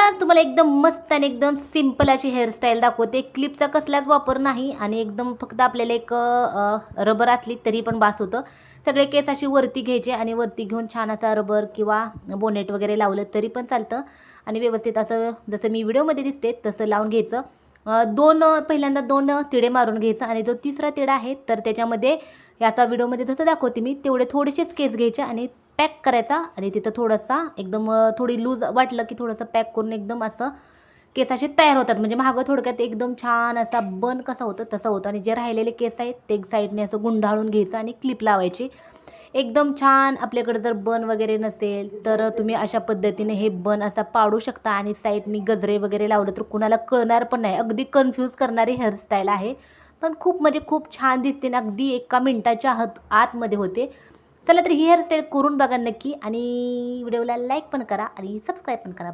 आज तुम्हाला एकदम मस्त आणि एकदम सिंपल अशी हेअरस्टाईल दाखवते. क्लिपचा कसलाच वापर नाही आणि एकदम फक्त आपल्याला एक रबर असली तरी पण बास होतं. सगळे केस अशी वरती घ्यायचे आणि वरती घेऊन छान असा रबर किंवा बोनेट वगैरे लावलं तरी पण चालतं आणि व्यवस्थित असं जसं मी व्हिडिओमध्ये दिसते तसं लावून घ्यायचं. पहिल्यांदा 2 तिडे मारून घ्यायचं आणि जो तिसरा तिडा आहे तर त्याच्यामध्ये याचा व्हिडिओमध्ये जसं दाखवते मी तेवढे थोडेसेच केस घ्यायचे आणि पॅक करायचा आणि तिथं थोडासा एकदम थोडी लूज वाटलं की थोडंसं पॅक करून एकदम असं केस असे तयार होतात. म्हणजे मागं थोडक्यात एकदम छान असा बन कसा होतं तसं होतं आणि जे राहिलेले केस आहेत ते साईडने असं गुंडाळून घ्यायचं आणि क्लिप लावायची. एकदम छान. आपल्याकडे जर बन वगैरे नसेल तर तुम्ही अशा पद्धतीने हे बन असा पाडू शकता आणि साईडनी गजरे वगैरे लावलं तर कुणाला कळणार पण नाही. अगदी कन्फ्यूज करणारी हेअरस्टाईल आहे, पण खूप म्हणजे खूप छान दिसते ना. अगदी 1 मिनिटाच्या आतमध्ये होते. चला तर ही हेअरस्टाईल करून बघा नक्की आणि व्हिडिओला लाईक पण करा आणि सबस्क्राईब पण करा.